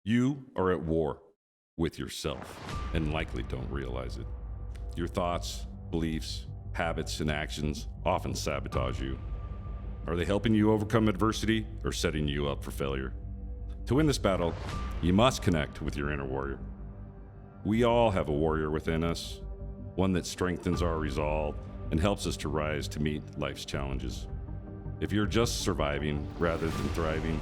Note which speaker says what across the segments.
Speaker 1: You are at war with yourself and likely don't realize it. Your thoughts, beliefs, habits, and actions often sabotage you. Are they helping you overcome adversity or setting you up for failure? To win this battle, you must connect with your inner warrior. We all have a warrior within us, one that strengthens our resolve and helps us to rise to meet life's challenges. If you're just surviving rather than thriving,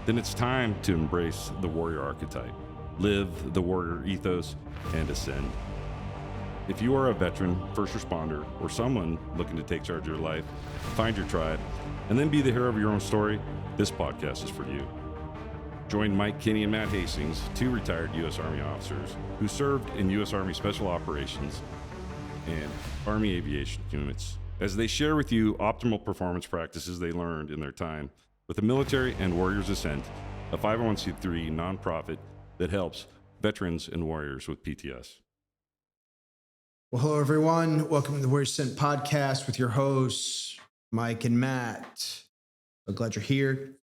Speaker 1: then it's time to embrace the warrior archetype, live the warrior ethos, and ascend. If you are a veteran, first responder, or someone looking to take charge of your life, find your tribe, and then be the hero of your own story, this podcast is for you. Join Mike Kinney and Matt Hastings, two retired U.S. Army officers who served in U.S. Army Special Operations and Army Aviation units, as they share with you optimal performance practices they learned in their time with the Military and Warriors Ascent, a 501c3 nonprofit that helps veterans and warriors with PTS.
Speaker 2: Well, hello, everyone. Welcome to the Warriors Ascent podcast with your hosts, Mike and Matt. So glad you're here.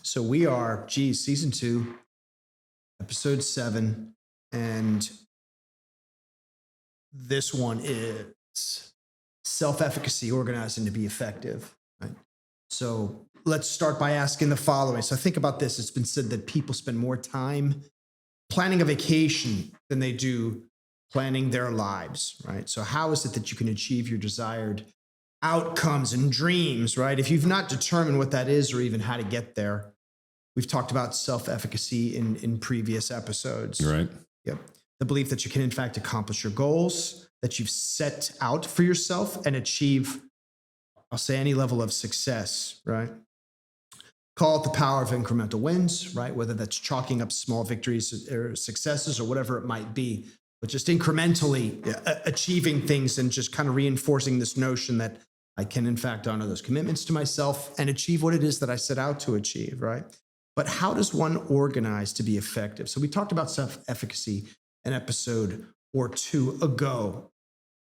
Speaker 2: So we are, season 2, episode 7, and this one is self-efficacy, organizing to be effective. Right? So let's start by asking the following. So think about this. It's been said that people spend more time planning a vacation than they do planning their lives, right? So how is it that you can achieve your desired outcomes and dreams, right? If you've not determined what that is or even how to get there, we've talked about self-efficacy in previous episodes.
Speaker 1: Right.
Speaker 2: Yep. The belief that you can, in fact, accomplish your goals, that you've set out for yourself and achieve, I'll say, any level of success, right? Call it the power of incremental wins, right? Whether that's chalking up small victories or successes or whatever it might be, but just incrementally achieving things and just kind of reinforcing this notion that I can, in fact, honor those commitments to myself and achieve what it is that I set out to achieve, right? But how does one organize to be effective? So we talked about self-efficacy an episode or two ago,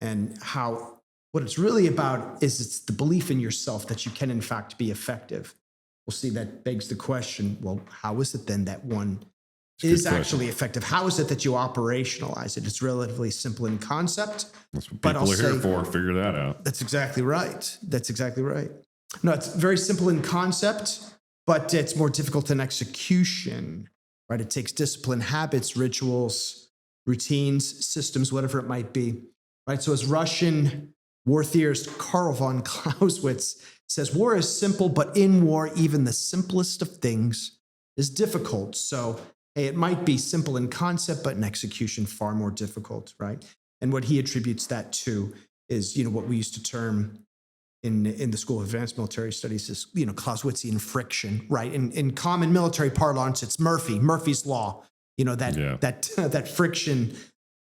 Speaker 2: and how what it's really about is it's the belief in yourself that you can, in fact, be effective. We'll see that begs the question, well, how is it then that one is actually effective? How is it that you operationalize it? It's relatively simple in concept.
Speaker 1: That's what people are here for. Figure that out.
Speaker 2: That's exactly right. That's exactly right. No, it's very simple in concept, but it's more difficult in execution, right? It takes discipline, habits, rituals, routines, systems, whatever it might be, right? So as Russian war theorist Carl von Clausewitz says, war is simple, but in war, even the simplest of things is difficult. So hey, it might be simple in concept, but in execution, far more difficult, right? And what he attributes that to is, what we used to term in the School of Advanced Military Studies is, Clausewitzian friction, right? In common military parlance, it's Murphy's Law, that friction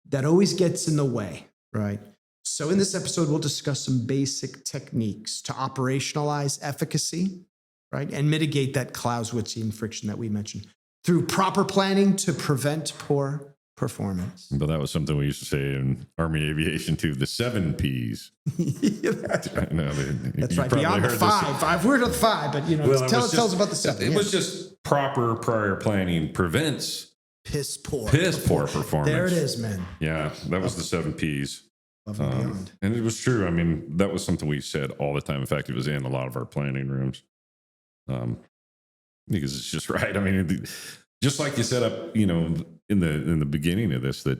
Speaker 2: that always gets in the way, right? So in this episode, we'll discuss some basic techniques to operationalize efficacy, right? And mitigate that Clausewitzian friction that we mentioned through proper planning to prevent poor performance.
Speaker 1: But that was something we used to say in Army Aviation too, the 7 Ps.
Speaker 2: Yeah, that's right.
Speaker 1: No,
Speaker 2: that's right. Beyond the 5. I've heard of the 5, but tell us about the 7.
Speaker 1: It was just proper prior planning prevents
Speaker 2: piss poor
Speaker 1: performance.
Speaker 2: There it is, man.
Speaker 1: Yeah, that was the 7 Ps.
Speaker 2: And
Speaker 1: it was true. I mean, that was something we said all the time. In fact, it was in a lot of our planning rooms. Because it's just right. I mean, just like you set up, in the beginning of this, that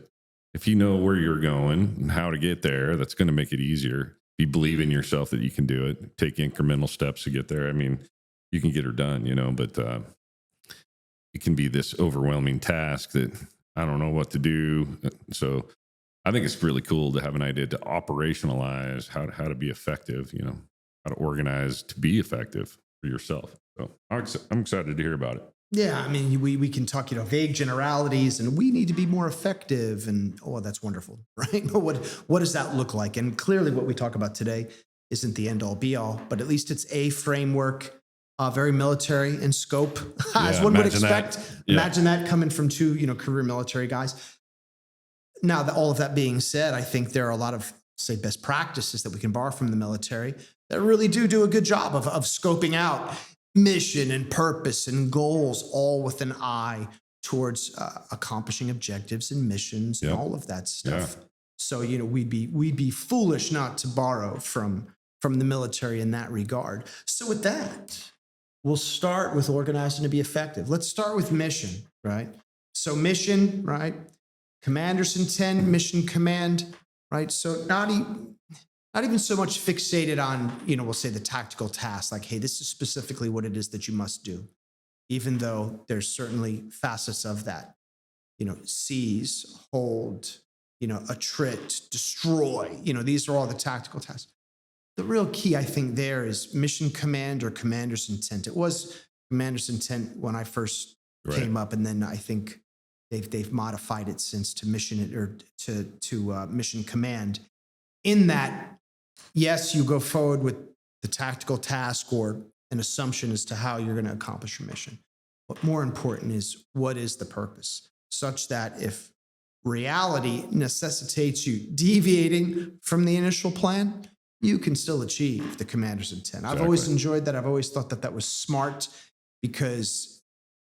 Speaker 1: if you know where you're going and how to get there, that's going to make it easier. If you believe in yourself that you can do it, take incremental steps to get there. I mean, you can get her done, but it can be this overwhelming task that I don't know what to do. So I think it's really cool to have an idea to operationalize how to be effective, how to organize to be effective for yourself. So I'm excited to hear about it.
Speaker 2: Yeah, I mean, we can talk, vague generalities, and we need to be more effective, and that's wonderful, right? What does that look like? And clearly, what we talk about today isn't the end all be all, but at least it's a framework, very military in scope, as one would expect. Imagine that coming from two, career military guys. Now, all of that being said, I think there are a lot of, say, best practices that we can borrow from the military that really do a good job of scoping out mission and purpose and goals, all with an eye towards accomplishing objectives and missions and
Speaker 1: Yep.
Speaker 2: all of that stuff.
Speaker 1: Yeah.
Speaker 2: So, we'd be foolish not to borrow from the military in that regard. So with that, we'll start with organizing to be effective. Let's start with mission, right? So mission, right? Commander's intent, mission command, right? So not even so much fixated on, we'll say the tactical task, like, hey, this is specifically what it is that you must do, even though there's certainly facets of that, seize, hold, attrit, destroy, these are all the tactical tasks. The real key, I think, there is mission command or commander's intent. It was commander's intent when I first came up, and then I think they've modified it since to mission or to mission command. In that, yes, you go forward with the tactical task or an assumption as to how you're going to accomplish your mission. But more important is, what is the purpose? Such that if reality necessitates you deviating from the initial plan, you can still achieve the commander's intent. I've always enjoyed that. I've always thought that was smart, because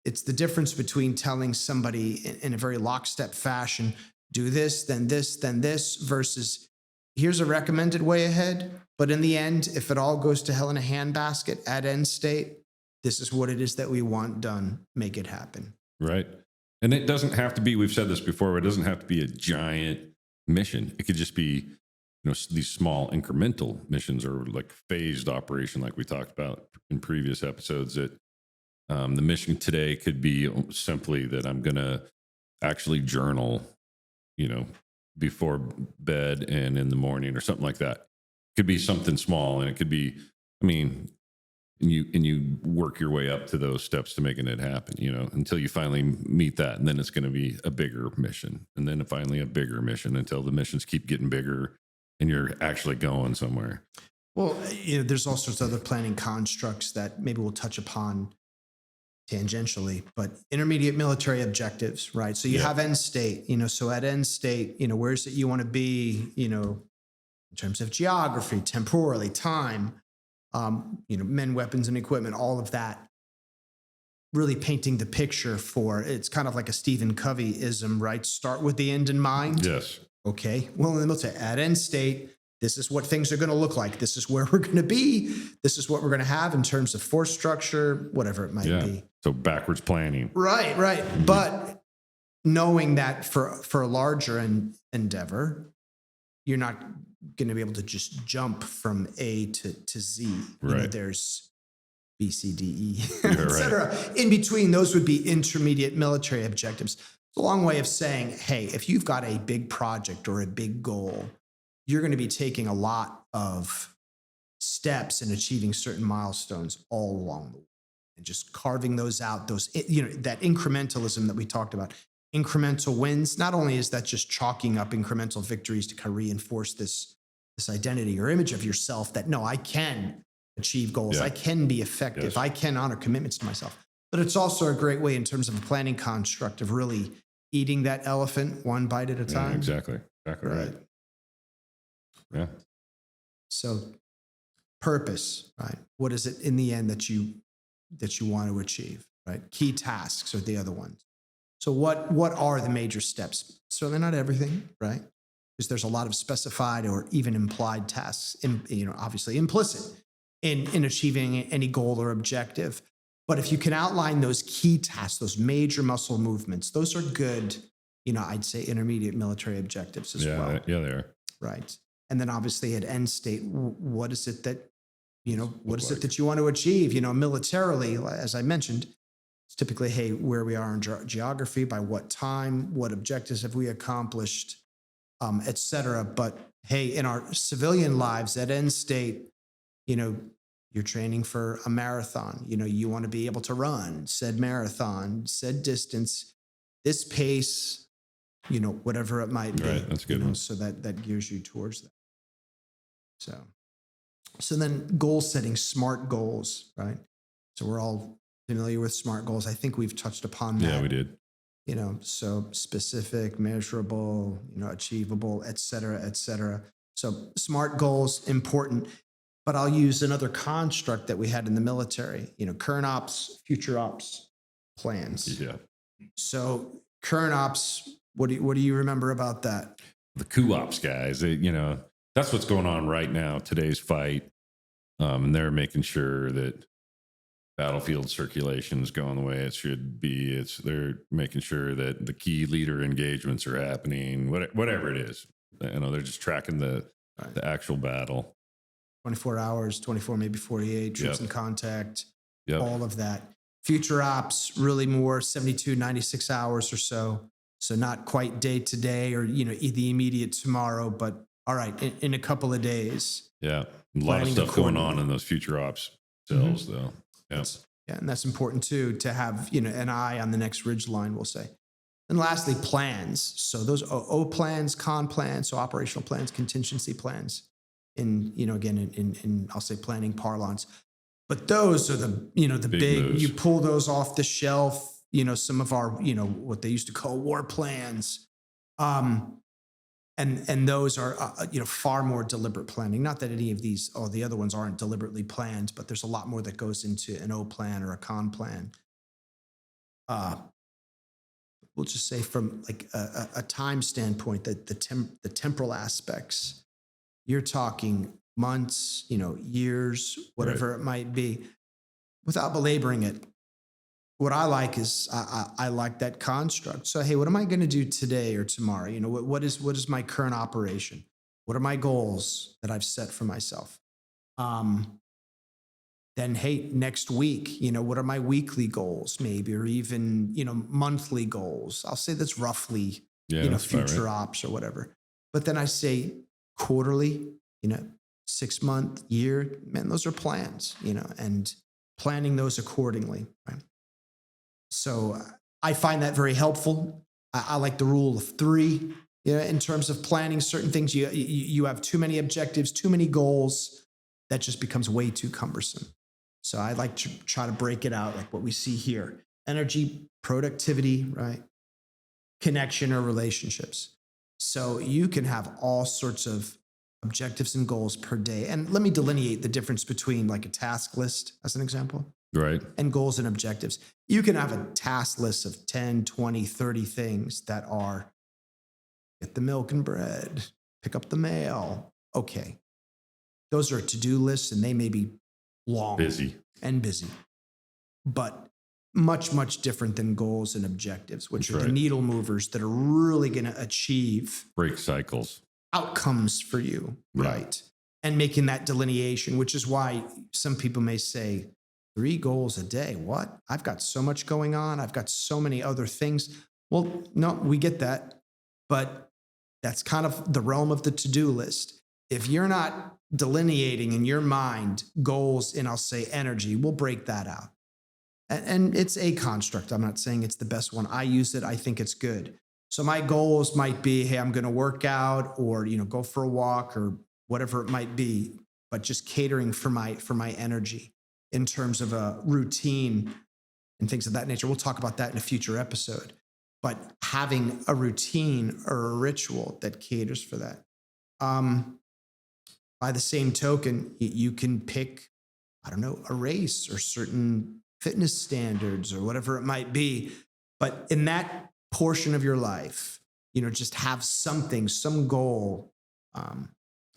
Speaker 2: it's the difference between telling somebody in a very lockstep fashion, do this, then this, versus here's a recommended way ahead. But in the end, if it all goes to hell in a handbasket at end state, this is what it is that we want done. Make it happen.
Speaker 1: Right. And it doesn't have to be, we've said this before, it doesn't have to be a giant mission. It could just be, these small incremental missions, or like phased operation, like we talked about in previous episodes. That the mission today could be simply that I'm going to actually journal, before bed and in the morning, or something like that. It could be something small, and it could be, and you work your way up to those steps to making it happen, until you finally meet that. And then it's going to be a bigger mission, and then finally a bigger mission, until the missions keep getting bigger and you're actually going somewhere.
Speaker 2: Well, there's all sorts of other planning constructs that maybe we'll touch upon tangentially, but intermediate military objectives, right? So you have end state, so at end state, where's it you want to be, in terms of geography, temporally, time, men, weapons, and equipment, all of that, really painting the picture for, it's kind of like a Stephen Covey-ism, right? Start with the end in mind.
Speaker 1: Yes.
Speaker 2: Okay. Well, in the military, at end state, this is what things are going to look like. This is where we're going to be. This is what we're going to have in terms of force structure, whatever it might be.
Speaker 1: So backwards planning.
Speaker 2: Right. Mm-hmm. But knowing that for a larger endeavor, you're not going to be able to just jump from A to Z.
Speaker 1: Right.
Speaker 2: There's B, C, D, E,
Speaker 1: Yeah,
Speaker 2: et cetera. In between, those would be intermediate military objectives. It's a long way of saying, hey, if you've got a big project or a big goal, you're going to be taking a lot of steps in achieving certain milestones all along the way, and just carving those out, that incrementalism that we talked about, incremental wins. Not only is that just chalking up incremental victories to kind of reinforce this identity or image of yourself that, no, I can achieve goals. I can be effective.
Speaker 1: Yes.
Speaker 2: I can honor commitments to myself. But it's also a great way in terms of a planning construct of really eating that elephant one bite at a time.
Speaker 1: Yeah, exactly. Right. Yeah.
Speaker 2: So purpose, right? What is it in the end that you want to achieve, right? Key tasks are the other ones. So what are the major steps? Certainly not everything, right? Because there's a lot of specified or even implied tasks, obviously implicit in achieving any goal or objective. But if you can outline those key tasks, those major muscle movements, those are good, I'd say intermediate military objectives as well.
Speaker 1: Yeah, they are.
Speaker 2: Right. And then obviously at end state, what is it that, it that you want to achieve? Militarily, as I mentioned, it's typically, hey, where we are in geography, by what time, what objectives have we accomplished, et cetera. But hey, in our civilian lives at end state, you're training for a marathon. You want to be able to run said marathon, said distance, this pace, whatever it might be.
Speaker 1: Right, that's a good one.
Speaker 2: So that gears you towards that. So then goal setting, SMART goals, right? So we're all familiar with SMART goals. I think we've touched upon that.
Speaker 1: Yeah, we did.
Speaker 2: So specific, measurable, achievable, et cetera, et cetera. So SMART goals, important. But I'll use another construct that we had in the military, current ops, future ops plans.
Speaker 1: Yeah.
Speaker 2: So current ops, what do you remember about that?
Speaker 1: The co-ops guys, that's what's going on right now, today's fight. And they're making sure that battlefield circulation is going the way it should be. They're making sure that the key leader engagements are happening, whatever it is. They're just tracking the actual battle.
Speaker 2: 24 hours, 24, maybe 48, troops
Speaker 1: Yep.
Speaker 2: in contact,
Speaker 1: Yep.
Speaker 2: all of that. Future ops, really more 72, 96 hours or so. So not quite day to day or, the immediate tomorrow, but all right, in a couple of days.
Speaker 1: Yeah. A lot of stuff going on in those future ops cells, though. Yeah.
Speaker 2: And that's important too, to have, an eye on the next ridge line, we'll say. And lastly, plans. So those O plans, con plans, so operational plans, contingency plans in, again, in I'll say planning parlance. But those are the big
Speaker 1: moves.
Speaker 2: You pull those off the shelf, some of our, what they used to call war plans. And those are, far more deliberate planning. Not that any of these, the other ones aren't deliberately planned, but there's a lot more that goes into an O plan or a con plan. We'll just say from like a time standpoint, that the temporal aspects, you're talking months, years, whatever it might be, without belaboring it. What I like is I like that construct. So, hey, what am I going to do today or tomorrow? What is my current operation? What are my goals that I've set for myself? Then, hey, next week, what are my weekly goals maybe, or even, monthly goals? I'll say that's roughly, future ops or whatever. But then I say quarterly, 6 month, year, man, those are plans, and planning those accordingly, right? So I find that very helpful. I like the rule of three, in terms of planning certain things. You have too many objectives, too many goals, that just becomes way too cumbersome. So I like to try to break it out, like what we see here: energy, productivity, right? Connection or relationships. So you can have all sorts of objectives and goals per day. And let me delineate the difference between like a task list, as an example.
Speaker 1: Right.
Speaker 2: And goals and objectives. You can have a task list of 10, 20, 30 things that are get the milk and bread, pick up the mail. Okay. Those are to-do lists, and they may be long.
Speaker 1: Busy.
Speaker 2: But much, much different than goals and objectives, which
Speaker 1: That's
Speaker 2: are the needle movers that are really going to achieve
Speaker 1: break cycles,
Speaker 2: outcomes for you, right? And making that delineation, which is why some people may say, 3 goals a day. What? I've got so much going on. I've got so many other things. Well, no, we get that. But that's kind of the realm of the to-do list. If you're not delineating in your mind goals in, I'll say, energy, we'll break that out. And it's a construct. I'm not saying it's the best one. I use it. I think it's good. So my goals might be, hey, I'm going to work out, or, go for a walk, or whatever it might be, but just catering for my energy in terms of a routine and things of that nature. We'll talk about that in a future episode. But having a routine or a ritual that caters for that. By the same token, you can pick, a race or certain fitness standards or whatever it might be. But in that portion of your life, just have something, some goal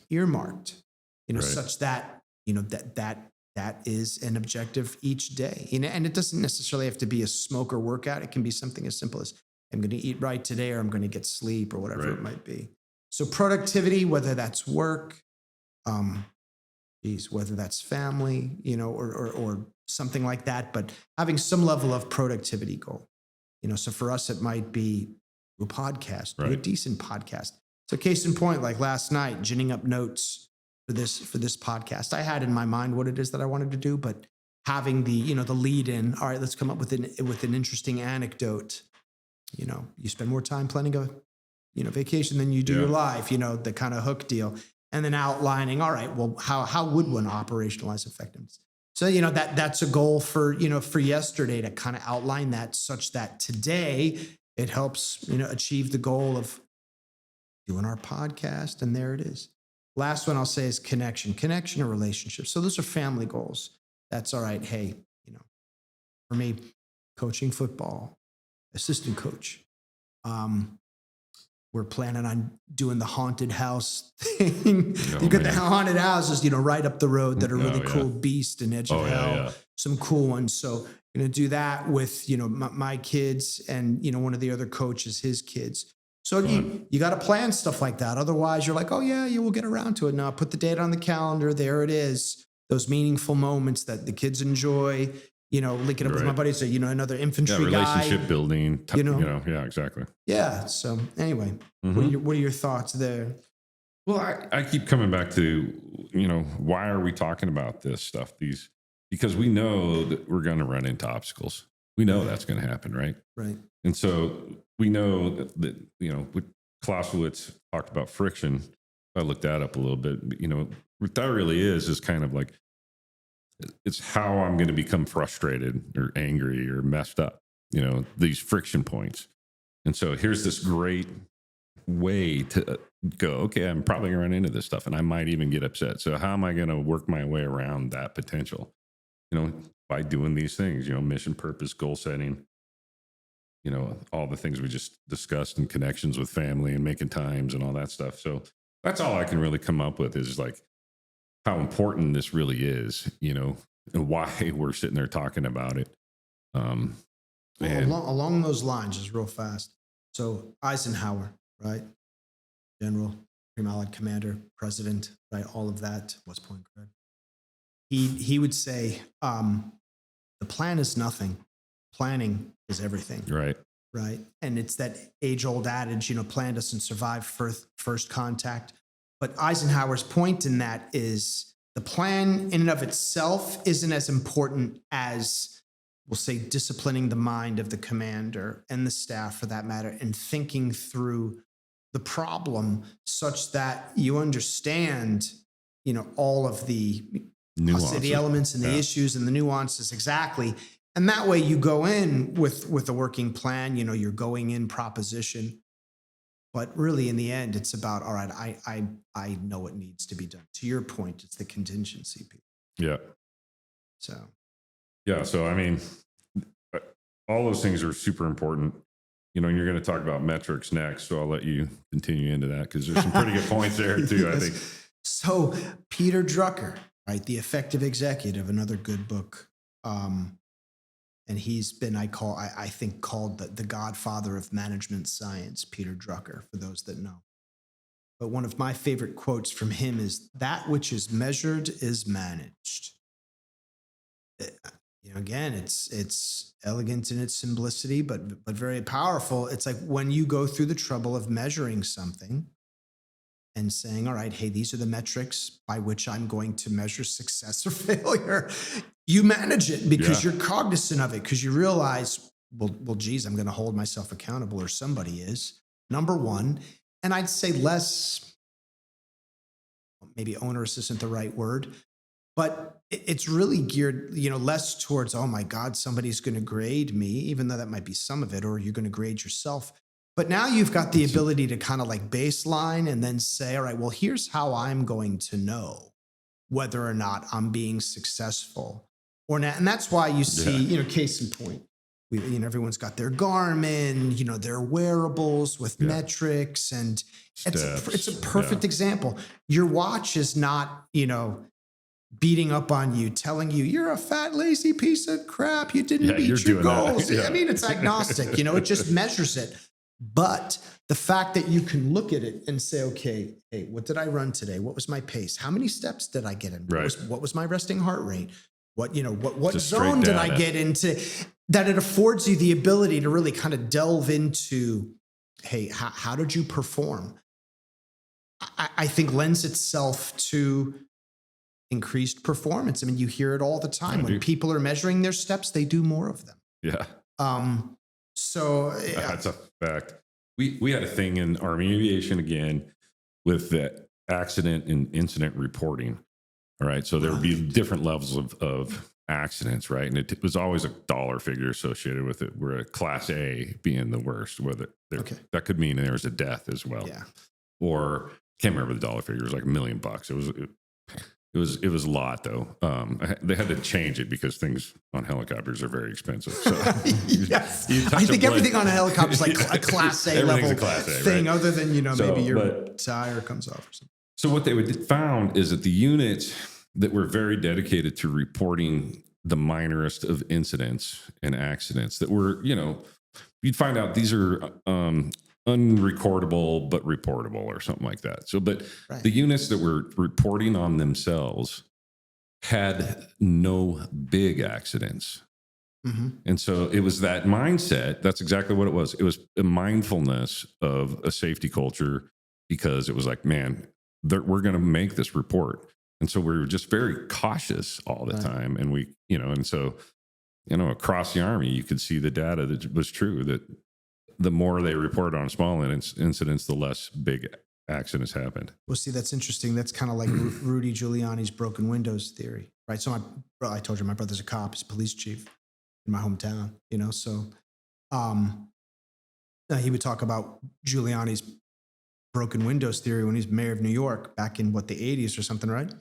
Speaker 2: earmarked, such that, that is an objective each day. And it doesn't necessarily have to be a smoke or workout. It can be something as simple as, I'm going to eat right today, or I'm going to get sleep, or whatever it might be. So productivity, whether that's work, whether that's family, or something like that, but having some level of productivity goal. So for us, it might be a podcast, a decent podcast. So case in point, like last night, ginning up notes for this podcast. I had in my mind what it is that I wanted to do, but having the, the lead in, all right, let's come up with an interesting anecdote. You spend more time planning a, vacation than you do your life, the kind of hook deal. And then outlining, all right, well, how would one operationalize effectiveness? So, that's a goal for, for yesterday, to kind of outline that, such that today it helps, achieve the goal of doing our podcast. And there it is. Last one I'll say is connection or relationships. So those are family goals. That's all right. Hey, for me, coaching football, assistant coach. We're planning on doing the haunted house thing. You got the haunted houses, right up the road that are really cool. Beast and Edge of Hell, some cool ones. So going to do that with, my kids and, one of the other coaches, his kids. So you got to plan stuff like that. Otherwise you're like, oh yeah, we'll get around to it. No, put the date on the calendar. There it is. Those meaningful moments that the kids enjoy, linking up with my buddies. So, another infantry guy.
Speaker 3: Relationship building, yeah, exactly.
Speaker 2: Yeah. So anyway, what are your thoughts there?
Speaker 3: Well, I keep coming back to, why are we talking about this stuff? Because we know that we're going to run into obstacles. We know that's going to happen, right?
Speaker 2: Right.
Speaker 3: And so we know that what Clausewitz talked about friction. I looked that up a little bit. What that really is kind of like, it's how I'm going to become frustrated or angry or messed up, these friction points. And so here's this great way to go, okay, I'm probably going to run into this stuff and I might even get upset. So how am I going to work my way around that potential? By doing these things, mission, purpose, goal setting, all the things we just discussed and connections with family and making times and all that stuff. So that's all I can really come up with is like how important this really is, and why we're sitting there talking about it.
Speaker 2: And along those lines, just real fast. So Eisenhower, right? General, Supreme Allied Commander, President, right? All of that, West Point grad. He would say, the plan is nothing. Planning is everything.
Speaker 3: Right.
Speaker 2: Right. And it's that age-old adage, plan doesn't survive first contact. But Eisenhower's point in that is the plan in and of itself isn't as important as, we'll say, disciplining the mind of the commander and the staff for that matter, and thinking through the problem such that you understand, all of the elements and the issues and the nuances exactly. And that way you go in with a working plan, you're going in proposition. But really in the end, it's about, all right, I know what needs to be done. To your point, it's the contingency piece.
Speaker 3: Yeah.
Speaker 2: So.
Speaker 3: Yeah. So, I mean, all those things are super important, and you're going to talk about metrics next. So I'll let you continue into that because there's some pretty good points there too, I think.
Speaker 2: So Peter Drucker, right? The Effective Executive, another good book. And he's been, I think, called the godfather of management science, Peter Drucker, for those that know. But one of my favorite quotes from him is, that which is measured is managed. Again, it's elegant in its simplicity, but very powerful. It's like when you go through the trouble of measuring something and saying, all right, hey, these are the metrics by which I'm going to measure success or failure. You manage it because you're cognizant of it, because you realize, well, geez, I'm going to hold myself accountable, or somebody is, number one. And I'd say less, maybe onerous isn't the right word, but it's really geared, less towards, oh my God, somebody's going to grade me, even though that might be some of it, or you're going to grade yourself. But now you've got the ability to kind of like baseline and then say, all right, well, here's how I'm going to know whether or not I'm being successful or not. And that's why you see, case in point, everyone's got their Garmin, their wearables with metrics, and it's a perfect example. Your watch is not, beating up on you, telling you you're a fat, lazy piece of crap. You didn't beat your goals. I mean, it's agnostic, it just measures it. But the fact that you can look at it and say, okay, hey, what did I run today? What was my pace? How many steps did I get in?
Speaker 3: Right.
Speaker 2: What was my resting heart rate? What zone did I get into? That it affords you the ability to really kind of delve into, hey, how did you perform? I think lends itself to increased performance. I mean, you hear it all the time. When people are measuring their steps, they do more of them.
Speaker 3: Yeah.
Speaker 2: So
Speaker 3: that's a fact. We had a thing in Army Aviation again with the accident and incident reporting. All right. So there would be different levels of accidents, right? And it was always a dollar figure associated with it, where a class A being the worst, whether that could mean there was a death as well.
Speaker 2: Yeah.
Speaker 3: Or can't remember the dollar figure. It was like $1 million. It was It was a lot though. They had to change it because things on helicopters are very expensive. So
Speaker 2: Yes.
Speaker 3: you touch
Speaker 2: I think
Speaker 3: a blade-
Speaker 2: everything on a helicopter is like a class A
Speaker 3: Everything's
Speaker 2: level
Speaker 3: a class A,
Speaker 2: thing,
Speaker 3: right?
Speaker 2: other than,
Speaker 3: So,
Speaker 2: maybe your
Speaker 3: but-
Speaker 2: tire comes off or something.
Speaker 3: So what they found is that the units that were very dedicated to reporting the minorest of incidents and accidents that were, you'd find out these are unrecordable but reportable or something like that. So, but
Speaker 2: Right.
Speaker 3: the units that were reporting on themselves had no big accidents.
Speaker 2: Mm-hmm.
Speaker 3: And so it was that mindset. That's exactly what it was. It was a mindfulness of a safety culture, because it was like, man, we're going to make this report. And so we were just very cautious all the
Speaker 2: Right.
Speaker 3: time. And we, and so, across the Army, you could see the data that was true, that the more they reported on small incidents, the less big accidents happened.
Speaker 2: Well, see, that's interesting. That's kind of like Rudy Giuliani's broken windows theory, right? So I told you my brother's a cop, he's a police chief in my hometown, so he would talk about Giuliani's broken windows theory when he's mayor of New York back in the 80s or something, right?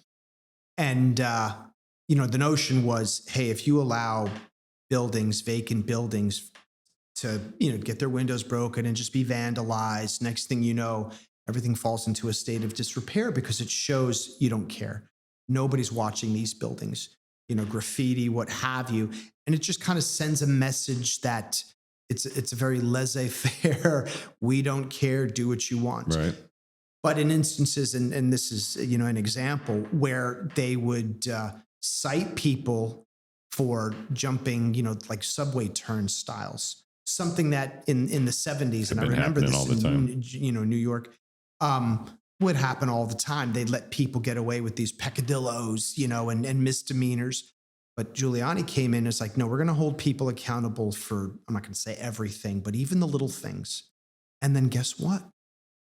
Speaker 2: And, the notion was, hey, if you allow vacant buildings to, get their windows broken and just be vandalized, next thing you know, everything falls into a state of disrepair because it shows you don't care. Nobody's watching these buildings, graffiti, what have you. And it just kind of sends a message that it's a very laissez-faire, we don't care, do what you want.
Speaker 3: Right.
Speaker 2: But in instances, and this is, an example where they would cite people for jumping, like subway turnstiles, something that in the 70s, and I remember this
Speaker 3: all the time.
Speaker 2: in, New York, would happen all the time. They'd let people get away with these peccadillos, and misdemeanors. But Giuliani came in and it's like, no, we're going to hold people accountable for, I'm not going to say everything, but even the little things. And then guess what?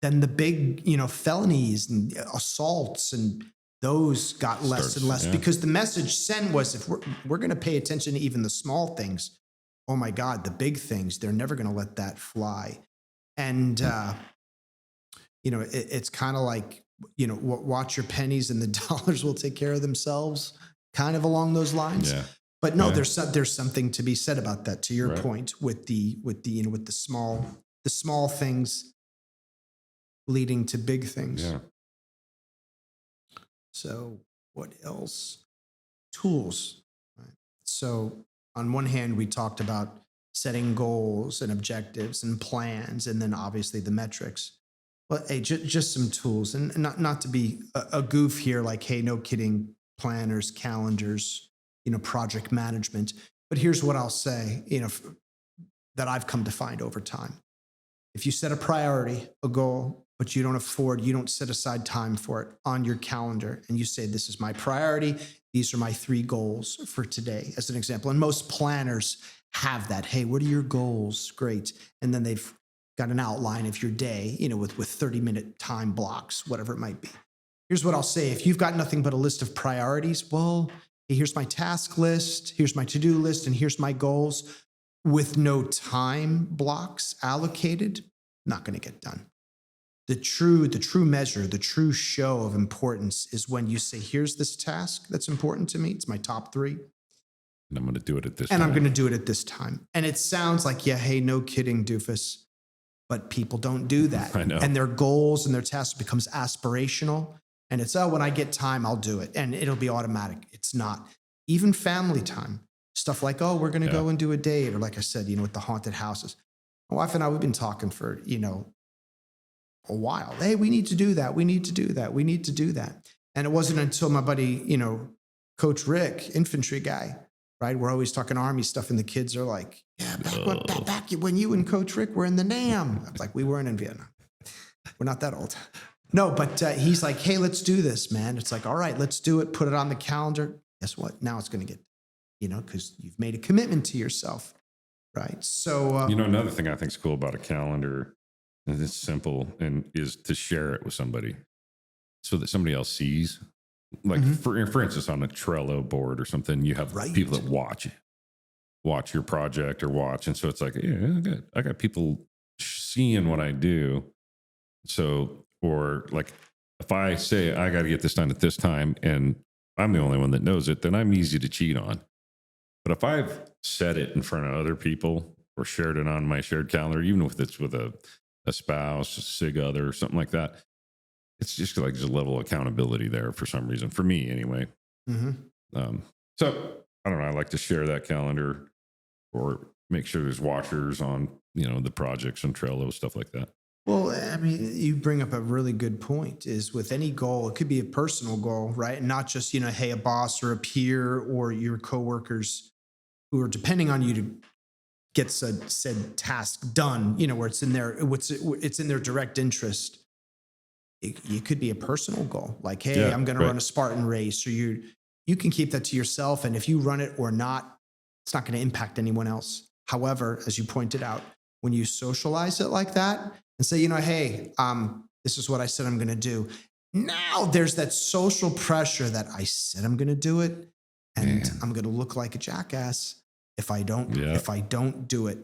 Speaker 2: Then the big, felonies and assaults and those got less and less, because the message sent was, if we're going to pay attention to even the small things, oh my God, the big things, they're never going to let that fly. And, it's kind of like, watch your pennies and the dollars will take care of themselves, kind of along those lines.
Speaker 3: Yeah.
Speaker 2: But no,
Speaker 3: Yeah.
Speaker 2: there's something to be said about that, to your
Speaker 3: Right.
Speaker 2: point, with the small things leading to big things.
Speaker 3: Yeah.
Speaker 2: So what else? Tools. Right. So on one hand, we talked about setting goals and objectives and plans, and then obviously the metrics. But hey, just some tools, and not to be a goof here, like, hey, no kidding, planners, calendars, project management. But here's what I'll say, that I've come to find over time. If you set a priority, a goal, but you don't set aside time for it on your calendar, and you say, this is my priority, these are my 3 goals for today, as an example. And most planners have that. Hey, what are your goals? Great. And then they've got an outline of your day, with 30-minute time blocks, whatever it might be. Here's what I'll say. If you've got nothing but a list of priorities, well, hey, here's my task list, here's my to-do list, and here's my goals, with no time blocks allocated, not going to get done. The true measure, the true show of importance is when you say, here's this task that's important to me. It's my top 3.
Speaker 3: And I'm going to do it at this
Speaker 2: And
Speaker 3: time.
Speaker 2: I'm going to do it at this time. And it sounds like, yeah, hey, no kidding, doofus. But people don't do that.
Speaker 3: I know.
Speaker 2: And their goals and their tasks becomes aspirational. And it's, when I get time, I'll do it. And it'll be automatic. It's not. Even family time. Stuff like, we're going to go and do a date. Or like I said, with the haunted houses. My wife and I, we've been talking for, a while. Hey, we need to do that. We need to do that. We need to do that. And it wasn't until my buddy, Coach Rick, infantry guy, right? We're always talking Army stuff, and the kids are like, yeah, back when you and Coach Rick were in the NAM. I was like, we weren't in Vietnam. We're not that old. No, but he's like, hey, let's do this, man. It's like, all right, let's do it. Put it on the calendar. Guess what? Now it's going to get, because you've made a commitment to yourself, right? So,
Speaker 3: another thing I think is cool about a calendar, and it's simple, and is to share it with somebody so that somebody else sees. Like for instance, on a Trello board or something, you have people that watch your project or watch. And so it's like, yeah, I got people seeing what I do. So, or like if I say I got to get this done at this time, and I'm the only one that knows it, then I'm easy to cheat on. But if I've said it in front of other people or shared it on my shared calendar, even if it's with a spouse, a sig other, or something like that, it's just like there's a level of accountability there for some reason, for me anyway. So I don't know. I like to share that calendar or make sure there's watchers on, the projects on Trello, stuff like that.
Speaker 2: Well, I mean, you bring up a really good point is with any goal, it could be a personal goal, right? And not just, hey, a boss or a peer or your coworkers who are depending on you to get said task done, where it's in their direct interest. It could be a personal goal, like, hey, I'm going to run a Spartan race, or you can keep that to yourself. And if you run it or not, it's not going to impact anyone else. However, as you pointed out, when you socialize it like that and say, hey, this is what I said I'm going to do. Now there's that social pressure that I said I'm going to do it, and I'm going to look like a jackass if I don't do it.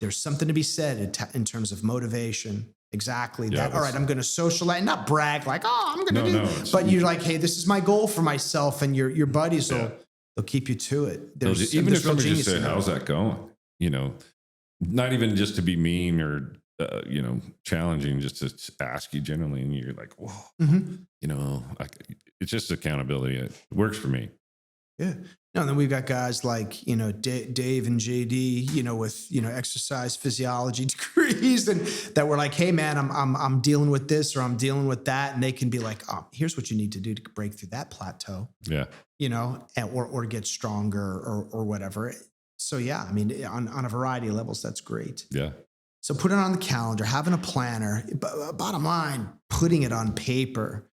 Speaker 2: There's something to be said in terms of motivation. Exactly that. All right, I'm going to socialize, not brag like, I'm going to do it. But you're like, hey, this is my goal for myself, and your buddies they'll keep you to it.
Speaker 3: Even if somebody just said, how's that going? Not even just to be mean or, challenging, just to ask you generally. And you're like, whoa, it's just accountability. It works for me.
Speaker 2: Yeah. No, and then we've got guys like, Dave and JD, with, exercise physiology degrees, and that were like, hey man, I'm dealing with this or I'm dealing with that. And they can be like, here's what you need to do to break through that plateau.
Speaker 3: Yeah.
Speaker 2: Or get stronger or whatever. So yeah, I mean, on a variety of levels, that's great.
Speaker 3: Yeah.
Speaker 2: So put it on the calendar, having a planner, bottom line, putting it on paper.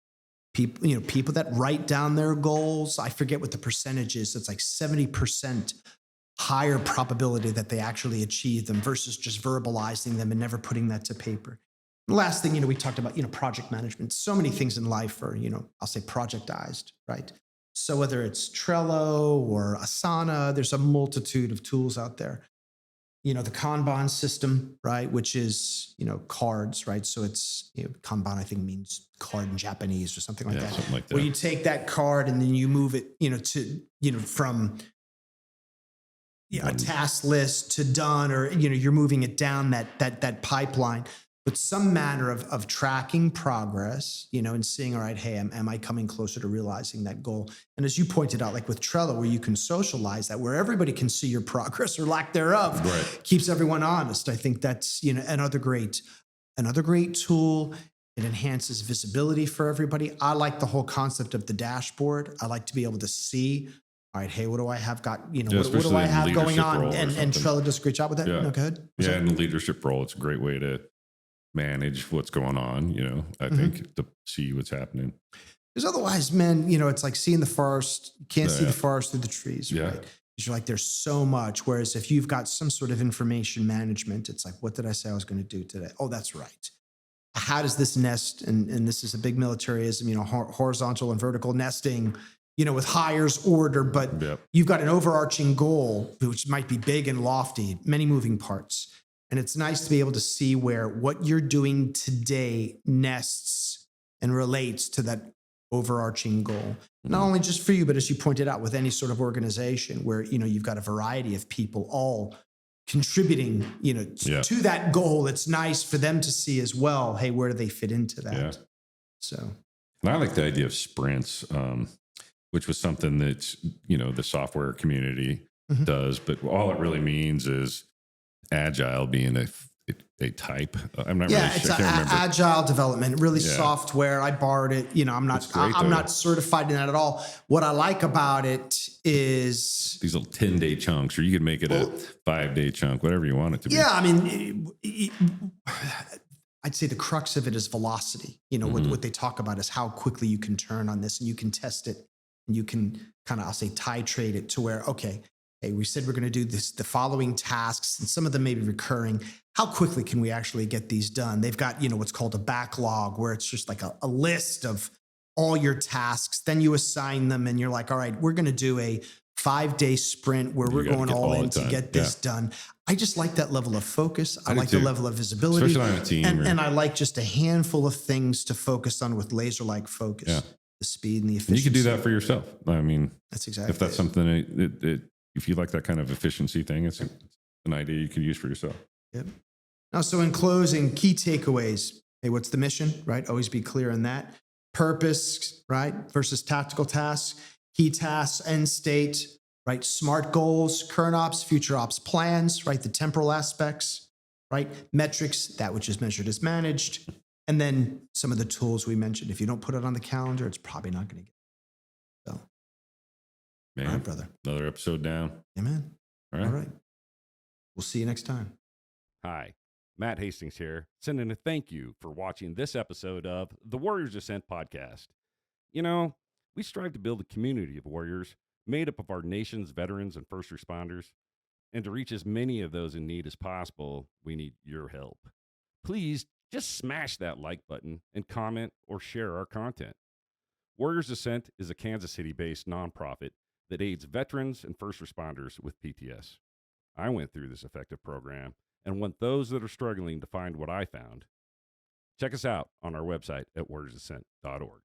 Speaker 2: People that write down their goals, I forget what the percentage is. It's like 70% higher probability that they actually achieve them versus just verbalizing them and never putting that to paper. And the last thing, we talked about, project management. So many things in life are, I'll say projectized, right? So whether it's Trello or Asana, there's a multitude of tools out there. The Kanban system, right? Which is, cards, right? So it's, Kanban, I think means card in Japanese or something like that.
Speaker 3: Something like that.
Speaker 2: Where you take that card and then you move it, from a task list to done, or, you're moving it down that pipeline. But some manner of tracking progress, and seeing, all right, hey, am I coming closer to realizing that goal? And as you pointed out, like with Trello, where you can socialize that, where everybody can see your progress or lack thereof, keeps everyone honest. I think that's, another great tool. It enhances visibility for everybody. I like the whole concept of the dashboard. I like to be able to see, all right, hey, what do I have got, what do I have going on? And Trello does a great job with that.
Speaker 3: Yeah.
Speaker 2: No, go ahead.
Speaker 3: In the leadership role, it's a great way to manage what's going on, I think, to see what's happening.
Speaker 2: Because otherwise, man, it's like seeing the forest. You can't see the forest through the trees, right? Because you're like, there's so much. Whereas if you've got some sort of information management, it's like, what did I say I was going to do today? Oh, that's right. How does this nest? And this is a big militarism, horizontal and vertical nesting, with hires order, but you've got an overarching goal, which might be big and lofty, many moving parts. And it's nice to be able to see where what you're doing today nests and relates to that overarching goal. Not only just for you, but as you pointed out, with any sort of organization where, you've got a variety of people all contributing, to that goal. It's nice for them to see as well, hey, where do they fit into that?
Speaker 3: Yeah.
Speaker 2: So.
Speaker 3: And I like the idea of sprints, which was something that, the software community does, but all it really means is agile being a type. I'm not really sure.
Speaker 2: Yeah, it's agile development, really software. I borrowed it. I'm not certified in that at all. What I like about it is
Speaker 3: these little 10-day chunks, or you could make it a 5-day chunk, whatever you want it to be.
Speaker 2: Yeah, I mean, I'd say the crux of it is velocity. What they talk about is how quickly you can turn on this, and you can test it, and you can kind of, I'll say, titrate it to where, okay, hey, we said we're going to do the following tasks, and some of them may be recurring. How quickly can we actually get these done? They've got, what's called a backlog, where it's just like a list of all your tasks. Then you assign them, and you're like, all right, we're going to do a 5-day sprint where we're going all in to get this done. I just like that level of focus. I like the level of visibility.
Speaker 3: Especially on a team.
Speaker 2: And I like just a handful of things to focus on with laser-like focus.
Speaker 3: Yeah.
Speaker 2: the speed and the
Speaker 3: And
Speaker 2: efficiency.
Speaker 3: you can do that for yourself. I mean,
Speaker 2: That's exactly
Speaker 3: if that's
Speaker 2: it.
Speaker 3: something if you like that kind of efficiency thing, it's an idea you can use for yourself.
Speaker 2: Yep. Now, so in closing, key takeaways. Hey, what's the mission, right? Always be clear on that. Purpose, right? Versus tactical tasks. Key tasks, end state, right? Smart goals, current ops, future ops plans, right? The temporal aspects, right? Metrics, that which is measured is managed. And then some of the tools we mentioned. If you don't put it on the calendar, it's probably not going to get it. So,
Speaker 3: Man,
Speaker 2: all right, brother.
Speaker 3: Another episode down.
Speaker 2: Amen.
Speaker 3: All right.
Speaker 2: All right. We'll see you next time.
Speaker 1: Hi, Matt Hastings here, sending a thank you for watching this episode of the Warriors Ascent podcast. You know, we strive to build a community of warriors made up of our nation's veterans and first responders. And to reach as many of those in need as possible, we need your help. Please just smash that like button and comment or share our content. Warriors Ascent is a Kansas City-based nonprofit that aids veterans and first responders with PTS. I went through this effective program and want those that are struggling to find what I found. Check us out on our website at warriorsascent.org.